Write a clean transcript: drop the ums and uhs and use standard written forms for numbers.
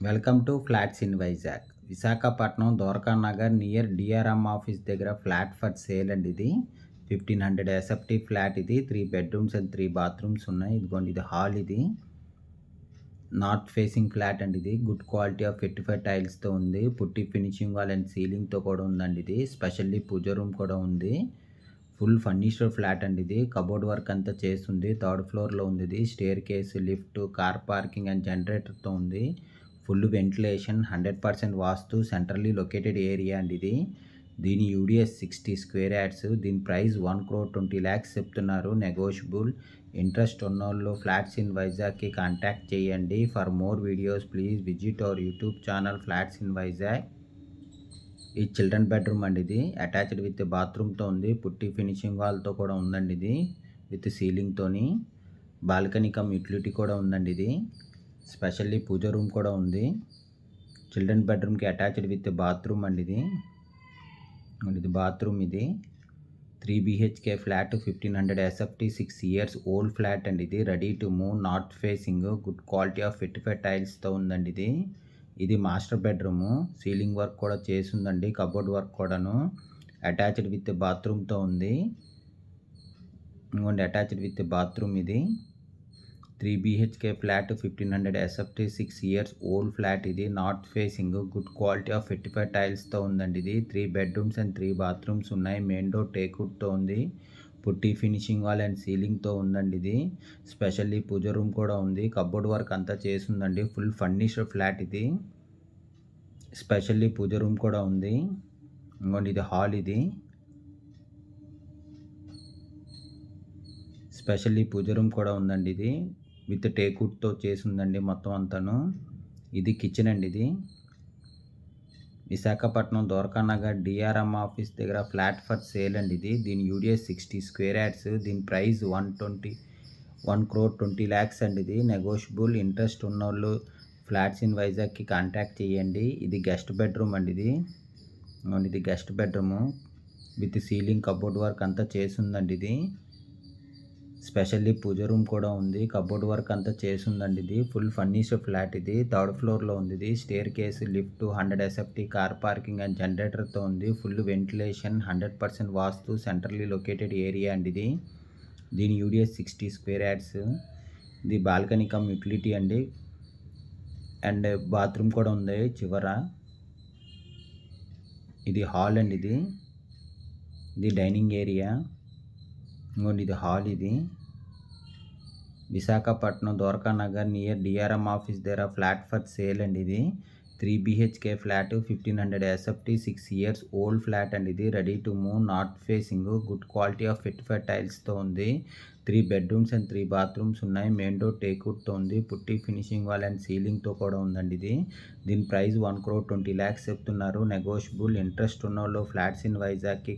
Welcome to flats in Vizag. Visakhapatnam Dwaraka Nagar near DRM office దగ్గర flat for sale అండి. ఇది 1500 SFT flat. ఇది 3 బెడ్రూమ్స్ అండ్ 3 బాత్రూమ్స్ ఉన్నాయి. ఇదిగోండి, ఇది హాల్. ఇది నార్త్ ఫేసింగ్ ఫ్లాట్ అండి. ఇది గుడ్ క్వాలిటీ ఆఫ్ 55 టైల్స్తో ఉంది. పుట్టి ఫినిషింగ్ వాల్ అండ్ సీలింగ్తో కూడా ఉందండి. ఇది స్పెషల్లీ పూజ రూమ్ కూడా ఉంది. ఫుల్ ఫర్నిష్డ్ ఫ్లాట్ అండి. ఇది కబోర్డ్ వర్క్ అంతా చేస్తుంది. 3rd ఫ్లోర్లో ఉంది. ఇది staircase, lift, car parking and జనరేటర్తో ఉంది. Full ventilation, 100% vastu, centrally located area అండి. ఇది దీని యూడిఎస్ 60 స్క్వేర్ యార్డ్స్. దీని ప్రైస్ 1,20,00,000 చెప్తున్నారు. నెగోషియబుల్. ఇంట్రెస్ట్ ఉన్నోళ్ళు ఫ్లాట్స్ ఇన్ వైజాగ్కి కాంటాక్ట్ చేయండి. For more videos please visit our YouTube channel flats in Vizag. ఈ చిల్డ్రన్ బెడ్రూమ్ అండి. ఇది అటాచ్డ్ విత్ బాత్రూమ్తో ఉంది. పుట్టి ఫినిషింగ్ వాల్తో కూడా ఉందండి. ఇది విత్ సీలింగ్తోని. బాల్కనీ కమ్ యూటిలిటీ కూడా ఉందండి. ఇది స్పెషల్లీ పూజ రూమ్ కూడా ఉంది. చిల్డ్రన్ బెడ్రూమ్కి అటాచ్డ్ విత్ బాత్రూమ్ అండి. ఇది బాత్రూమ్. ఇది 3 BHK flat, 1500 SFT, 6 years old flat అండి. ఇది ready to move, north facing, good quality of 55 టైల్స్తో ఉందండి. ఇది మాస్టర్ బెడ్రూము. సీలింగ్ వర్క్ కూడా చేసిందండి. కబోర్డ్ వర్క్ కూడాను. అటాచ్డ్ విత్ బాత్రూమ్తో ఉంది. ఇంకోండి, అటాచ్డ్ విత్ బాత్రూమ్. ఇది 3 BHK flat, 1500 SFT, 6 years old flat. ఇది north facing, good quality of 55 టైల్స్తో ఉందండి. ఇది 3 బెడ్రూమ్స్ అండ్ 3 బాత్రూమ్స్ ఉన్నాయి. మెయిన్ డోర్ టేక్వుడ్తో ఉంది. పుట్టి ఫినిషింగ్ వాల్ అండ్ సీలింగ్తో ఉందండి. ఇది స్పెషల్లీ పూజ రూమ్ కూడా ఉంది. కబోర్డ్ వర్క్ అంతా చేసిందండి. Full furnished flat. ఇది స్పెషల్లీ పూజ రూమ్ కూడా ఉంది. ఇంకోండి, ఇది హాల్. ఇది స్పెషల్లీ పూజ రూమ్ కూడా ఉందండి. ఇది విత్ టేక్వుడ్తో చేసిందండి మొత్తం అంతాను. ఇది కిచెన్ అండి. ఇది విశాఖపట్నం ద్వారకా నగర్ డిఆర్ఎం ఆఫీస్ దగ్గర ఫ్లాట్ ఫర్ సేల్ అండి. ఇది దీని యూడిఎస్ 60 స్క్వేర్ యార్డ్స్. దీని ప్రైస్ 1,20,00,000 అండి. ఇది నెగోషియబుల్. ఇంట్రెస్ట్ ఉన్నోళ్ళు ఫ్లాట్స్ ఇన్ వైజాగ్కి కాంటాక్ట్ చేయండి. ఇది గెస్ట్ బెడ్రూమ్ అండి. ఇది guest bedroom with ceiling, cupboard work అంతా చేసిందండి. ఇది స్పెషల్లీ పూజ రూమ్ కూడా ఉంది. కబోర్డ్ వర్క్ అంతా చేసిందండి. ఇది ఫుల్ ఫర్నిష్డ్ ఫ్లాట్. ఇది 3rd ఫ్లోర్లో ఉంది. ఇది staircase, lift, 100 SFT, car parking and జనరేటర్తో ఉంది. Full ventilation, 100% vastu, centrally located area అండి. ఇది దీని యూడిఎస్ 60 స్క్వేర్ యార్డ్స్. ఇది బాల్కనీ కమ్ యూటిలిటీ అండి. అండ్ బాత్రూమ్ కూడా ఉంది చివర. ఇది హాల్ అండి. ఇది డైనింగ్ ఏరియా. ఇంకోండి, ఇది హాల్. ఇది Visakhapatnam Dwaraka Nagar near DRM office దగ్గర ఫ్లాట్ ఫర్ సేల్ అండి. ఇది 3 BHK flat, 1500 SFT, 6 years old flat అండి. ఇది ready to move, north facing, good quality of 55 టైల్స్తో ఉంది. 3 బెడ్రూమ్స్ అండ్ 3 బాత్రూమ్స్ ఉన్నాయి. మెయిన్ డోర్ టేక్వుడ్తో ఉంది. పుట్టి ఫినిషింగ్ వాల్ అండ్ సీలింగ్తో కూడా ఉందండి. దీని ప్రైస్ 1,20,00,000 చెప్తున్నారు. నెగోషియబుల్. ఇంట్రెస్ట్ ఉన్న వాళ్ళు ఫ్లాట్స్ ఇన్ వైజాగ్కి